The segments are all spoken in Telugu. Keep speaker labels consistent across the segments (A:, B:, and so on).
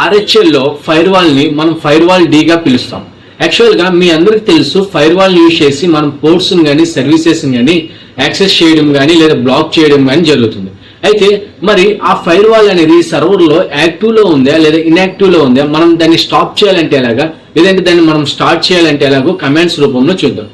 A: RHL లో ఫైర్ వాల్ ని మనం ఫైర్ వాల్ D గా పిలుస్తాం. యాక్చువల్ గా మీ అందరికి తెలుసు ఫైర్ వాల్ యూజ్ చేసి మనం పోర్ట్స్ కానీ సర్వీసెస్ కానీ యాక్సెస్ చేయడం కానీ లేదా బ్లాక్ చేయడం కానీ జరుగుతుంది. అయితే మరి ఆ ఫైర్ వాల్ అనేది సర్వర్ లో యాక్టివ్ లో ఉందా లేదా ఇన్యాక్టివ్ లో ఉందా, మనం దాన్ని స్టాప్ చేయాలంటే ఎలాగా, లేదంటే దాన్ని మనం స్టార్ట్ చేయాలంటే ఎలాగో కమాండ్స్ రూపంలో చూద్దాం.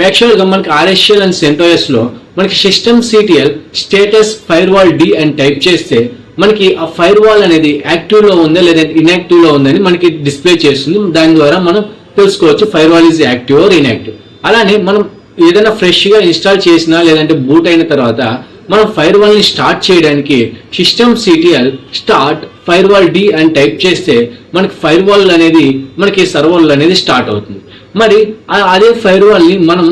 A: యాక్చువల్ గా మనకి RHL అండ్ CentOS లో మనకి system CTL status fire wall D అని టైప్ చేస్తే మనకి ఆ ఫైర్ వాల్ అనేది యాక్టివ్ లో ఉందా లేదా ఇన్యాక్టివ్ లో ఉందని మనకి డిస్ప్లే చేస్తుంది. దాని ద్వారా మనం తెలుసుకోవచ్చు fire wall is active or inactive. అలానే మనం ఏదైనా ఫ్రెష్ గా ఇన్స్టాల్ చేసినా లేదంటే బూట్ అయిన తర్వాత మనం ఫైర్ వాల్ ని స్టార్ట్ చేయడానికి system CTL start fire wall D అని టైప్ చేస్తే మనకి ఫైర్ వాల్ అనేది మనకి సర్వర్ అనేది స్టార్ట్ అవుతుంది. మరి అదే ఫైర్ వాల్ ని మనం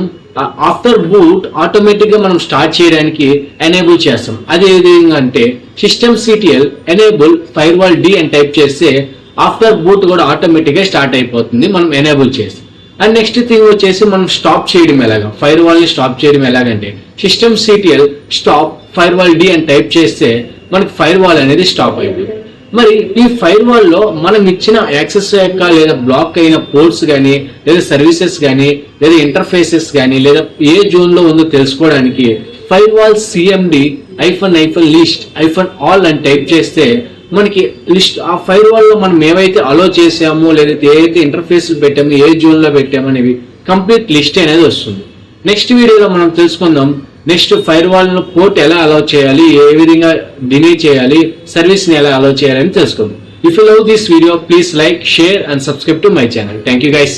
A: ఆఫ్టర్ బూట్ ఆటోమేటిక్ గా మనం స్టార్ట్ చేయడానికి ఎనేబుల్ చేస్తాం. అదే విధంగా అంటే system CTL enable fire wall D అని టైప్ చేస్తే ఆఫ్టర్ బూట్ కూడా ఆటోమేటిక్ గా స్టార్ట్ అయిపోతుంది మనం ఎనేబుల్ చేసి. అండ్ నెక్స్ట్ థింగ్ వచ్చేసి మనం స్టాప్ చేయడం ఎలాగా, ఫైర్ వాల్ ని స్టాప్ చేయడం ఎలాగంటే system CTL stop fire wall D అని టైప్ చేస్తే మనకి ఫైర్ వాల్ అనేది స్టాప్ అయిపోయింది. మరి ఈ ఫైర్ వాల్ లో మనం ఇచ్చిన యాక్సెస్ యొక్క లేదా బ్లాక్ అయిన పోర్ట్స్ కానీ లేదా సర్వీసెస్ కానీ లేదా ఇంటర్ఫేసెస్ కానీ లేదా ఏ జోన్ లో ఉందో తెలుసుకోవడానికి fire wall CMD -list -all అని టైప్ చేస్తే మనకి లిస్ట్ ఆ ఫైర్ వాల్ లో మనం ఏవైతే అలో చేసామో లేదా ఏదైతే ఇంటర్ఫేస్ పెట్టామో ఏ జోన్ లో పెట్టామో అనేవి కంప్లీట్ లిస్ట్ అనేది వస్తుంది. నెక్స్ట్ వీడియోలో మనం తెలుసుకుందాం నెక్స్ట్ ఫైర్ వాల్ ను పోర్ట్ ఎలా అలౌ చేయాలి, ఏ విధంగా డినై చేయాలి, సర్వీస్ ని ఎలా అలౌ చేయాలి అని తెలుసుకుందాం. If you love this video please like, share and subscribe to my channel. Thank you guys.